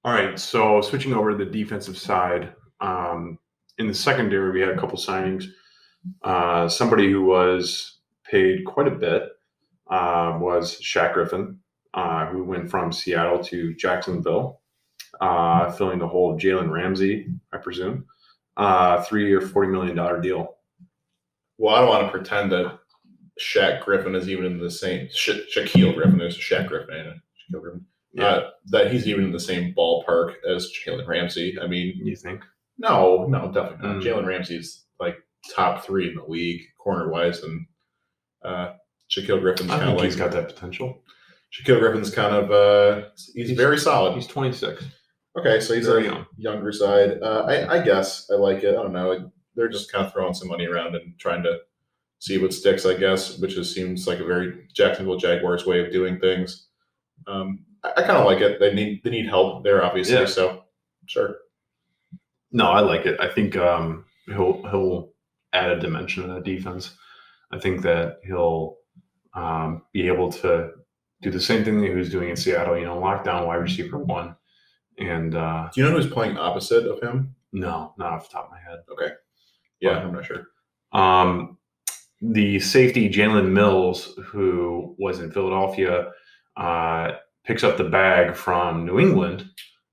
All right, so switching over to the defensive side, in the secondary, we had a couple signings. Somebody who was paid quite a bit was Shaq Griffin, who went from Seattle to Jacksonville, filling the hole of Jalen Ramsey, I presume. 3-year, $40 million deal. Well, I don't want to pretend that Shaq Griffin is even in the same Shaquille Griffin. There's Shaq Griffin. Shaquille Griffin. Yeah. That he's even in the same ballpark as Jalen Ramsey. I mean, You think? No, definitely not. Jalen Ramsey's like top 3 in the league, corner wise, and Shaquille Griffin's kind of like he's got that potential. Shaquille Griffin's kind of he's very solid. He's 26. Okay, so he's very a young. Younger side. I guess I like it. I don't know. They're just kind of throwing some money around and trying to see what sticks, I guess, which just seems like a very Jacksonville Jaguars way of doing things. I kind of like it. They need help there, obviously. Yeah. So sure. No, I like it. I think he'll add a dimension to that defense. I think that he'll be able to do the same thing that he was doing in Seattle. Lock down wide receiver 1. And do you know who's playing opposite of him? No, not off the top of my head. Okay. Yeah, I'm not sure. The safety Jalen Mills, who was in Philadelphia, picks up the bag from New England,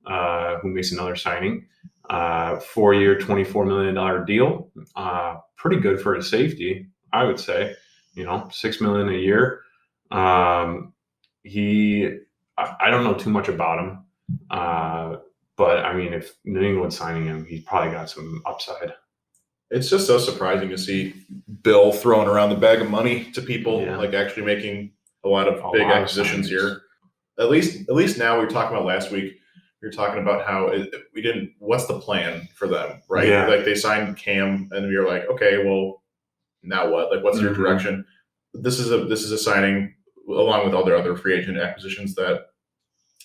who makes another signing. 4-year, $24 million deal. Pretty good for a safety, I would say. $6 million a year. I don't know too much about him. But I mean, if New England's signing him, he's probably got some upside. It's just so surprising to see Bill throwing around the bag of money to people, like actually making a lot of big acquisitions here. At least now, we were talking about last week. We were talking about how we didn't. What's the plan for them, right? Yeah. Like they signed Cam, and we were like, okay, well, now what? Like, what's your direction? This is a signing along with all their other free agent acquisitions that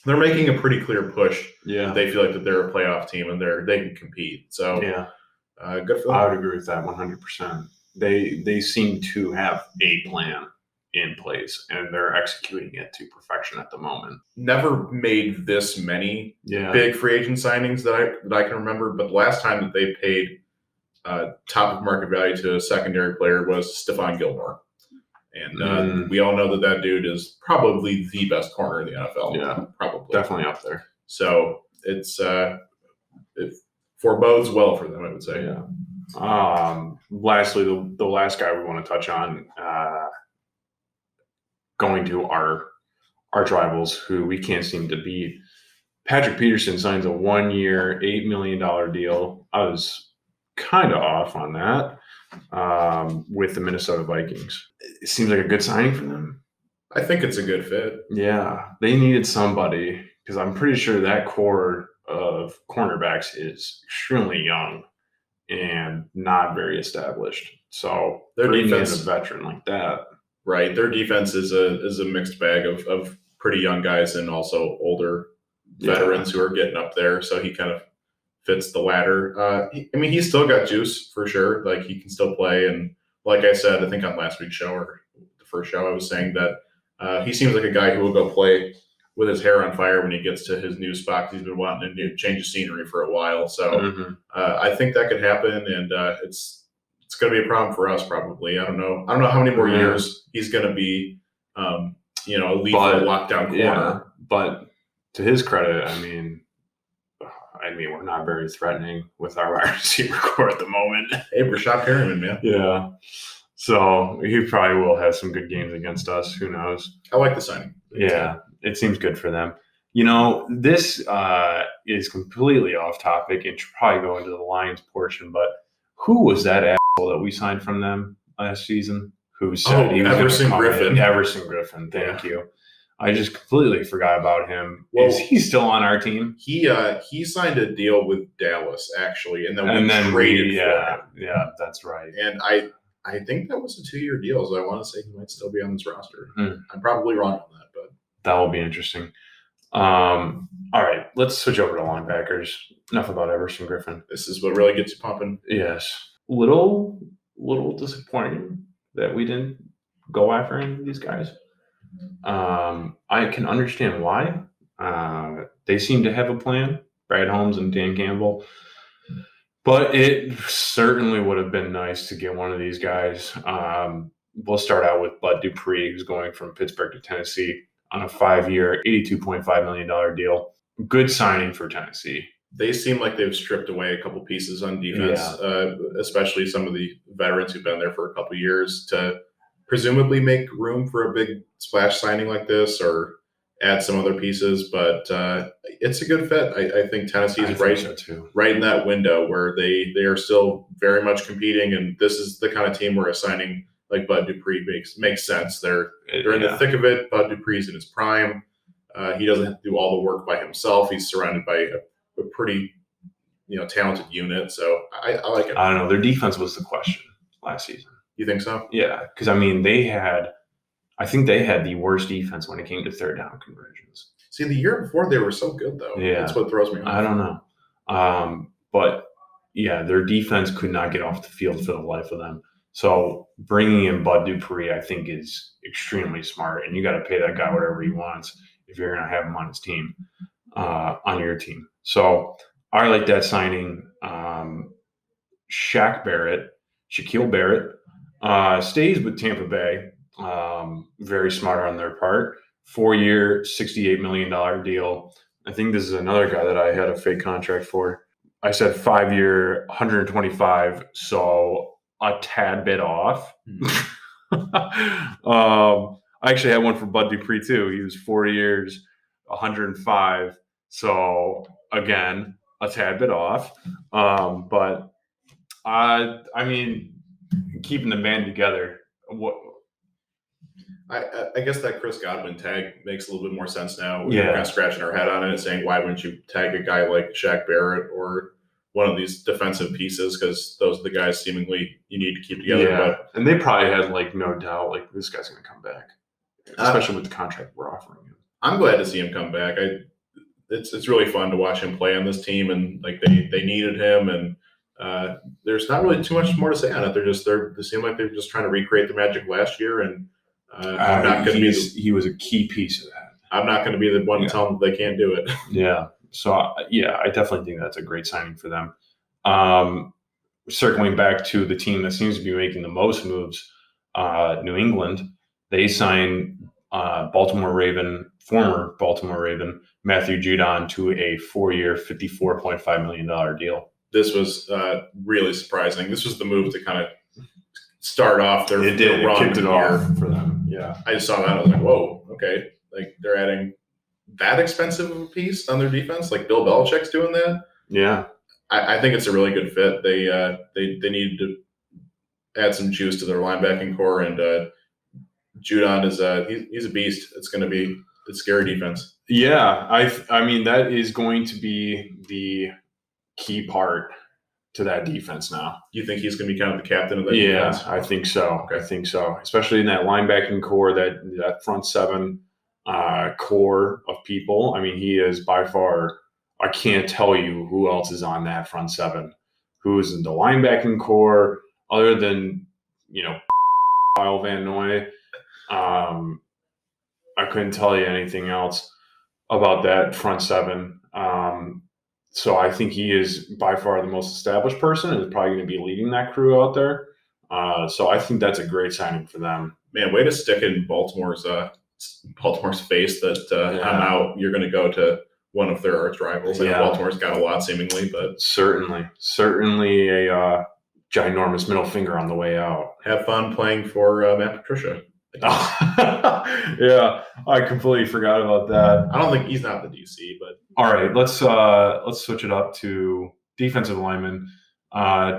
they're making a pretty clear push. Yeah, they feel like that they're a playoff team and they can compete. So yeah, good for them. I would agree with that 100%. They seem to have a plan in place and they're executing it to perfection at the moment. Never made this many big free agent signings that I can remember, but the last time that they paid top of market value to a secondary player was Stephon Gilmore. And we all know that dude is probably the best corner in the NFL. Yeah, probably. Definitely up there. So it forebodes well for them, I would say. Yeah. Lastly, the last guy we want to touch on, going to our arch rivals who we can't seem to beat. Patrick Peterson signs a 1-year, $8 million deal. I was kind of off on that. With the Minnesota Vikings. It seems like a good signing for them. I think it's a good fit. Yeah, they needed somebody because I'm pretty sure that core of cornerbacks is extremely young and not very established. So their defense is a veteran like that. Right. Their defense is a mixed bag of pretty young guys and also older veterans who are getting up there. So he kind of fits the latter. He's still got juice for sure. Like he can still play. And like I said, I think on last week's show or the first show, I was saying that he seems like a guy who will go play with his hair on fire when he gets to his new spot. He's been wanting to change of scenery for a while. So I think that could happen. And it's going to be a problem for us probably. I don't know how many more years he's going to be, a lethal lockdown corner. Yeah, but to his credit, I mean, we're not very threatening with our wide receiver core at the moment. Hey, Rashad Perriman, man. Yeah. So he probably will have some good games against us. Who knows? I like the signing. Yeah, it seems good for them. This is completely off topic and should probably go into the Lions portion, but who was that asshole that we signed from them last season? Who said he was Iverson Griffin. Iverson Griffin, thank you. I just completely forgot about him. Well, is he still on our team? He signed a deal with Dallas actually, and then we traded for him. Yeah, that's right. And I think that was a 2-year deal, so I want to say he might still be on this roster. I'm probably wrong on that, but that will be interesting. All right, let's switch over to linebackers. Enough about Iverson Griffin. This is what really gets you pumping. Yes. Little disappointing that we didn't go after any of these guys. I can understand why. They seem to have a plan, Brad Holmes and Dan Campbell. But it certainly would have been nice to get one of these guys. We'll start out with Bud Dupree, who's going from Pittsburgh to Tennessee on a 5-year, $82.5 million deal. Good signing for Tennessee. They seem like they've stripped away a couple pieces on defense, especially some of the veterans who've been there for a couple years, to presumably make room for a big splash signing like this or add some other pieces. But it's a good fit. I think Tennessee's right in that window where they are still very much competing, and this is the kind of team where a signing like Bud Dupree makes sense. They're in the thick of it. Bud Dupree's in his prime. He doesn't have to do all the work by himself. He's surrounded by a pretty, talented unit. So I like it. I don't know. Their defense was the question last season. You think so? Yeah, because I think they had the worst defense when it came to third down conversions. See, the year before they were so good though. Yeah, that's what throws me off. I don't know. But yeah, their defense could not get off the field for the life of them. So bringing in Bud Dupree, I think, is extremely smart, and you got to pay that guy whatever he wants if you're going to have him on his team, on your team. So I like that signing. Shaquille Barrett, stays with Tampa Bay. Very smart on their part. 4-year, $68 million deal. I think this is another guy that I had a fake contract for. I said 5-year, 125, so a tad bit off. I actually had one for Bud Dupree too. He was 4 years, 105. So again, a tad bit off. But I mean, keeping the band together. I guess that Chris Godwin tag makes a little bit more sense now. We're kind of scratching our head on it and saying, why wouldn't you tag a guy like Shaq Barrett or one of these defensive pieces? Because those are the guys seemingly you need to keep together. Yeah. And they probably had no doubt this guy's going to come back, especially with the contract we're offering him. I'm glad to see him come back. It's really fun to watch him play on this team, and they needed him, and there's not really too much more to say on it. They seem like they're just trying to recreate the magic last year, and I'm not going to be. He was a key piece of that. I'm not going to be the one to tell them they can't do it. Yeah. So I definitely think that's a great signing for them. Circling back to the team that seems to be making the most moves, New England, they signed former Baltimore Raven, Matthew Judon to a 4-year, $54.5 million deal. This was really surprising. This was the move to kind of start off their run. It kicked it off for them. Yeah. I just saw that. I was like, whoa, okay. They're adding that expensive of a piece on their defense. Bill Belichick's doing that. Yeah. I think it's a really good fit. They needed to add some juice to their linebacking core, and Judon is he's a beast. It's going to be a scary defense. Yeah, I mean that is going to be the key part to that defense now. You think he's going to be kind of the captain of that defense? Yeah, I think so. Okay. I think so, especially in that linebacking core, that front seven core of people. I mean, he is by far. I can't tell you who else is on that front seven, who is in the linebacking core, other than Kyle Van Noy. I couldn't tell you anything else about that front seven. So I think he is by far the most established person and is probably going to be leading that crew out there. So I think that's a great signing for them. Man, way to stick in Baltimore's face that I'm out. You're going to go to one of their arch rivals. Yeah. Baltimore's got a lot seemingly, but certainly a ginormous middle finger on the way out. Have fun playing for Matt Patricia. Yeah, I completely forgot about that. I don't think he's not the DC, but all right, let's switch it up to defensive lineman.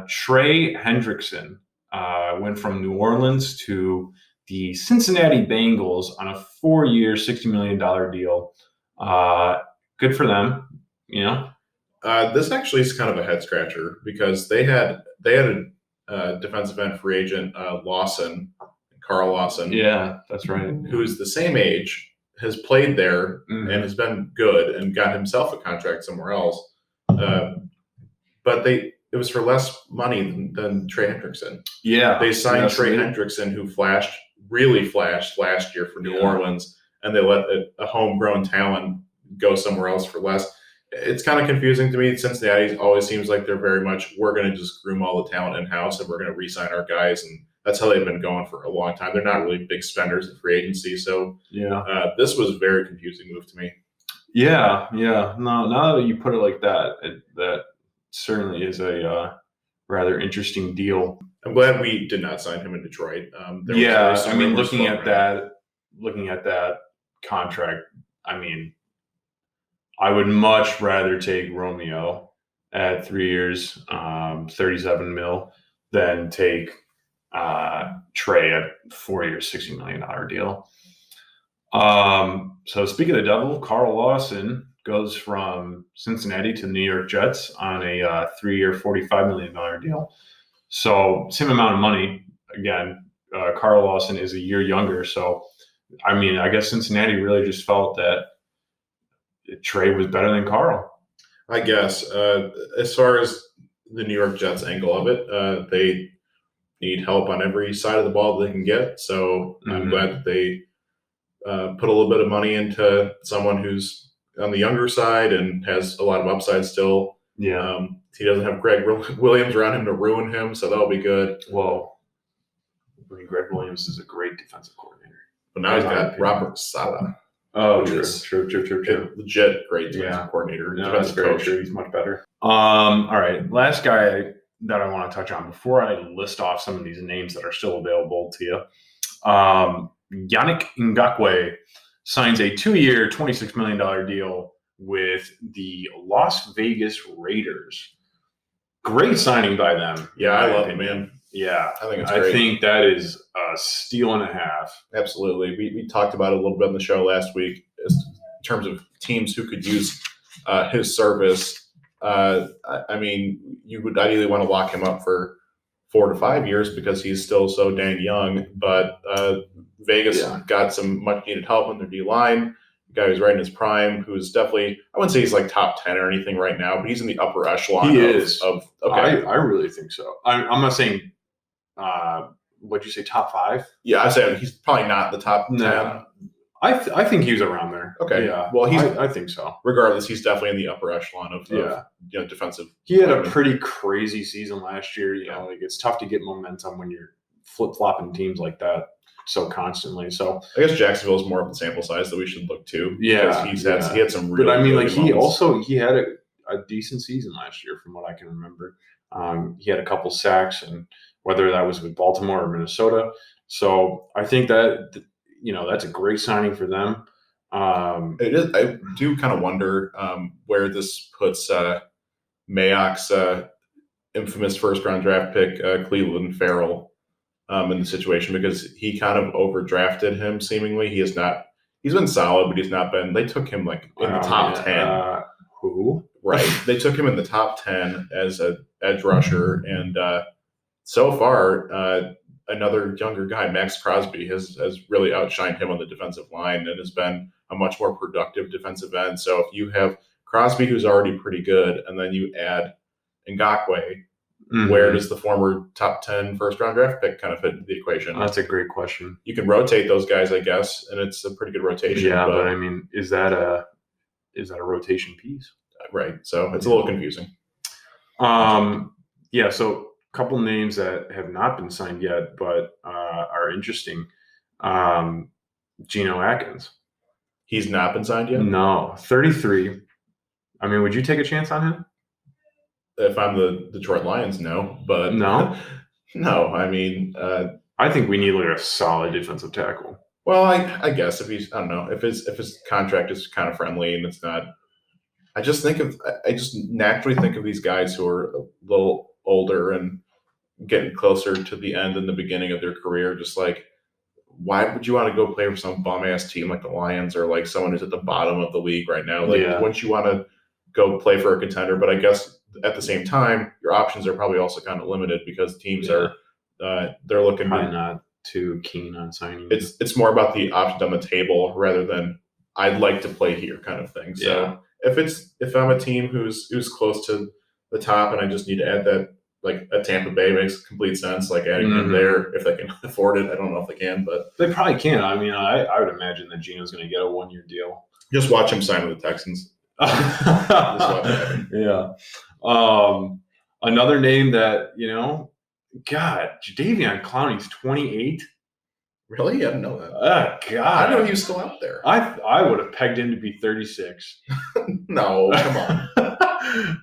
Trey Hendrickson went from New Orleans to the Cincinnati Bengals on a 4-year, $60 million deal. Good for them, This actually is kind of a head scratcher because they had a defensive end free agent, Carl Lawson. Yeah, that's right. Who's the same age, has played there and has been good and got himself a contract somewhere else. But it was for less money than Trey Hendrickson. Yeah. They signed Trey Hendrickson, who really flashed last year for New Orleans, and they let a homegrown talent go somewhere else for less. It's kind of confusing to me. Cincinnati always seems like they're very much, we're going to just groom all the talent in-house and we're going to re-sign our guys. And that's how they've been going for a long time. They're not really big spenders in free agency. So this was a very confusing move to me. Yeah. No, now that you put it like that, that certainly is a rather interesting deal. I'm glad we did not sign him in Detroit. I mean, looking at that contract, I mean, I would much rather take Romeo at 3 years, $37 million, than take Trey at 4 years, $60 million deal. So speaking of the devil, Carl Lawson goes from Cincinnati to the New York Jets on a 3-year, $45 million deal. So same amount of money. Again, Carl Lawson is a year younger. So, I mean, I guess Cincinnati really just felt that Trey was better than Carl. I guess. As far as the New York Jets angle of it, they need help on every side of the ball that they can get. So I'm glad that they put a little bit of money into someone who's on the younger side and has a lot of upside still. Yeah. He doesn't have Greg Williams around him to ruin him, so that'll be good. Well, I mean, Greg Williams is a great defensive coordinator. But now he's got Robert Saleh. Oh, true. Legit great defensive coordinator. No, that's very true. He's much better. All right. Last guy that I want to touch on before I list off some of these names that are still available to you. Yannick Ngakoue signs a 2-year, $26 million deal with the Las Vegas Raiders. Great signing by them. Yeah, I love it, man. Yeah, I think it's great. I think that is a steal and a half. Absolutely. We talked about it a little bit on the show last week in terms of teams who could use his service. I mean, you would ideally want to lock him up for 4 to 5 years because he's still so dang young. But Vegas got some much needed help in their D line. The guy who's right in his prime, who's definitely, I wouldn't say he's like top 10 or anything right now, but he's in the upper echelon. I really think so. I'm not saying, what'd you say, top 5? Yeah, I say he's probably not the top 10. No. I think he was around there. Okay. Yeah. Well, I think so. Regardless, he's definitely in the upper echelon of defensive. He had a pretty crazy season last year. You know, like it's tough to get momentum when you're flip-flopping teams like that so constantly. So I guess Jacksonville is more of the sample size that we should look to. Yeah. He had some really. But I mean, like moments. he had a decent season last year from what I can remember. He had a couple sacks, and whether that was with Baltimore or Minnesota. So I think that that's a great signing for them. It is. I do kind of wonder where this puts Mayock's infamous first-round draft pick, Cleveland Farrell, in the situation, because he kind of overdrafted him. Seemingly, he's been solid, but he's not been. They took him like in the top 10. Who? Right. They took him in the top 10 as an edge rusher, and so far, another younger guy, Max Crosby, has really outshined him on the defensive line and has been a much more productive defensive end. So if you have Crosby, who's already pretty good, and then you add Ngakoue, where does the former top 10 first-round draft pick kind of fit into the equation? That's a great question. You can rotate those guys, I guess, and it's a pretty good rotation. Yeah, but I mean, is that a rotation piece? Right. So it's a little confusing. Yeah. So a couple names that have not been signed yet, but are interesting. Gino Atkins. He's not been signed yet? No, 33. I mean, would you take a chance on him? If I'm the Detroit Lions, no. But no. I mean, I think we need like a solid defensive tackle. Well, I guess if he's, I don't know, if his contract is kind of friendly and it's not. I just naturally think of these guys who are a little older and getting closer to the end and the beginning of their career. Just like, why would you want to go play for some bum ass team like the Lions or like someone who's at the bottom of the league right now? Like, wouldn't you want to go play for a contender? But I guess at the same time, your options are probably also kind of limited because teams are they're looking probably not too keen on signing. It's more about the options on the table rather than I'd like to play here kind of thing. So if I'm a team who's close to the top and I just need to add that like at Tampa Bay makes complete sense. Like adding him there if they can afford it. I don't know if they can, but they probably can. I mean, I would imagine that Gino's going to get a 1-year deal. Just watch him sign with the Texans. Yeah. Another name that, God, Jadeveon Clowney's 28. Really? I didn't know that. God. I didn't know he was still out there. I would have pegged him to be 36. No, come on.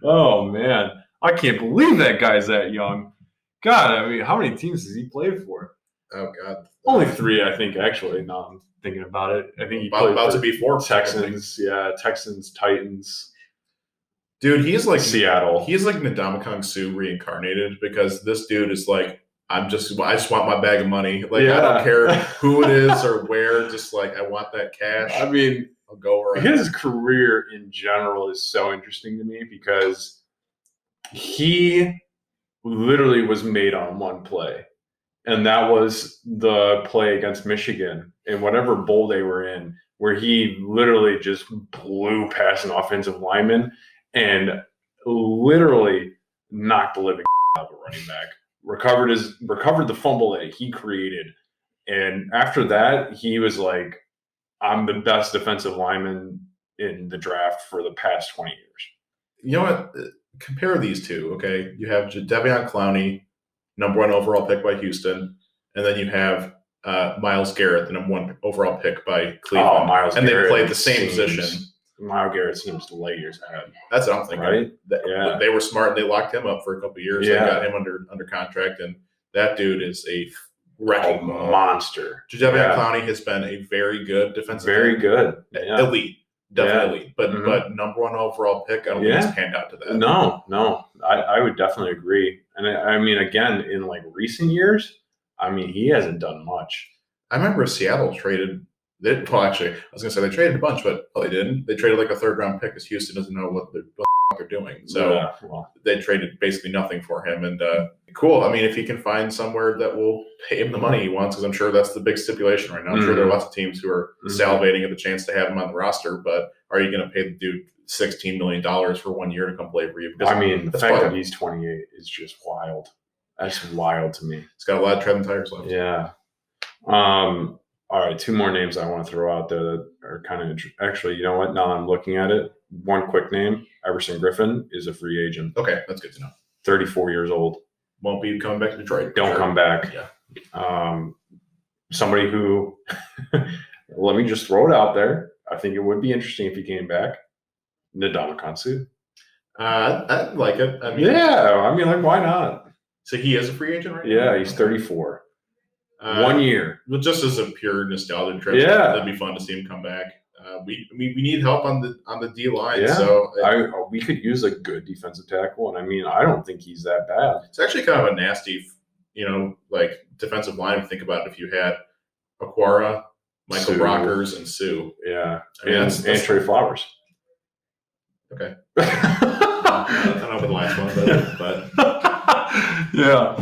Oh, man. I can't believe that guy's that young. God, I mean, how many teams has he played for? Oh, God. Only 3, I think, actually. Now I'm thinking about it. I think he played about for to be 4. Texans. Yeah, Texans, Titans. Dude, he's like Seattle. He's like Ndamukong Suh reincarnated, because this dude is like, I just want my bag of money. Like, I don't care who it is or where. Just like, I want that cash. I mean, I'll go where his career in general is so interesting to me because he literally was made on one play. And that was the play against Michigan in whatever bowl they were in, where he literally just blew past an offensive lineman and literally knocked the living out of a running back. Recovered the fumble that he created. And after that, he was like, I'm the best defensive lineman in the draft for the past 20 years. You know what? Compare these two, okay? You have Jadeveon Clowney, number 1 overall pick by Houston, and then you have Myles Garrett, the number 1 overall pick by Cleveland. Oh, Myles and Garrett they played the same position. Myles Garrett seems light years ahead. That's what I'm thinking. Right? Yeah. They were smart and they locked him up for a couple of years. Yeah. They got him under contract, and that dude is a wrecking ball. Monster. Jadeveon Clowney has been a very good defensive Very good. Yeah. Elite. Definitely. But number 1 overall pick, I don't think it's panned out to that. No. I would definitely agree. And I mean, again, in like recent years, I mean, he hasn't done much. I remember Seattle traded. Actually, I was going to say they traded a bunch, but they didn't. They traded like a 3rd-round pick because Houston doesn't know what they're doing. So they traded basically nothing for him. And cool. I mean, if he can find somewhere that will pay him the money he wants, because I'm sure that's the big stipulation right now. I'm sure there are lots of teams who are salivating at the chance to have him on the roster, but are you going to pay the dude $16 million for 1 year to come play for you? Because, I mean, the fact that he's 28 is just wild. That's wild to me. He's got a lot of treading tires left. Yeah. All right, 2 more names I want to throw out there that are kind of actually, you know what? Now I'm looking at it, one quick name: Iverson Griffin is a free agent. Okay, that's good to know. 34 years old. Won't be coming back to Detroit. Don't come back. Yeah. Somebody who, let me just throw it out there. I think it would be interesting if he came back. Ndamukong Suh. I like it. I mean, like, why not? So he is a free agent right now? Yeah, he's 34. 1 year. But just as a pure nostalgia trip, that'd be fun to see him come back. We need help on the D line. Yeah. So we could use a good defensive tackle, and I mean, I don't think he's that bad. It's actually kind of a nasty, like defensive line. Think about it, if you had Aquara, Michael Brockers, and Sue. Yeah, I mean, and Trey Flowers. Okay. I don't know for the last one, but. Yeah,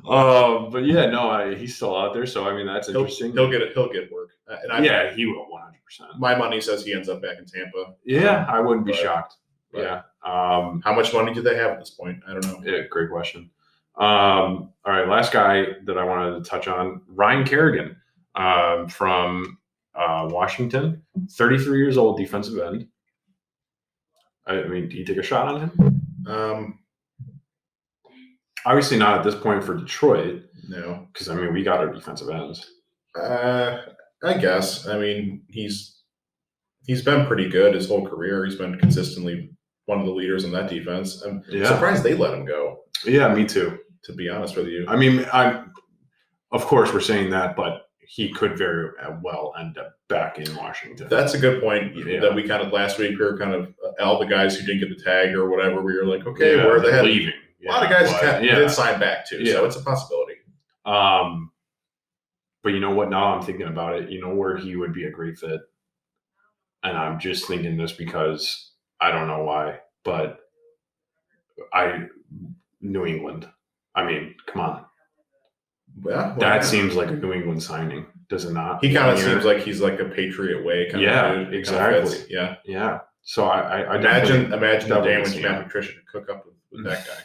but yeah, no, he's still out there, so I mean that's interesting. He'll get it. He'll get work. And he will 100%. My money says he ends up back in Tampa. Yeah, I wouldn't be shocked. Yeah. How much money do they have at this point? I don't know. Yeah, great question. All right, last guy that I wanted to touch on, Ryan Kerrigan, from Washington, 33 years old, defensive end. I mean, do you take a shot on him? Obviously not at this point for Detroit. No. Because, I mean, we got our defensive ends. I guess. I mean, he's been pretty good his whole career. He's been consistently one of the leaders in that defense. I'm surprised they let him go. Yeah, me too. To be honest with you. I mean, of course we're saying that, but he could very well end up back in Washington. That's a good point that we kind of last week we were kind of all the guys who didn't get the tag or whatever. We were like, okay, where are they leaving? A lot of guys did sign back too, so it's a possibility. But you know what? Now I'm thinking about it. You know where he would be a great fit, and I'm just thinking this because I don't know why, but New England. I mean, come on. Yeah, that seems like a New England signing, does it not? He kind of seems like he's like a Patriot way kind of dude. Exactly. Yeah. So I imagine the damage Matt Patricia could cook up with that guy.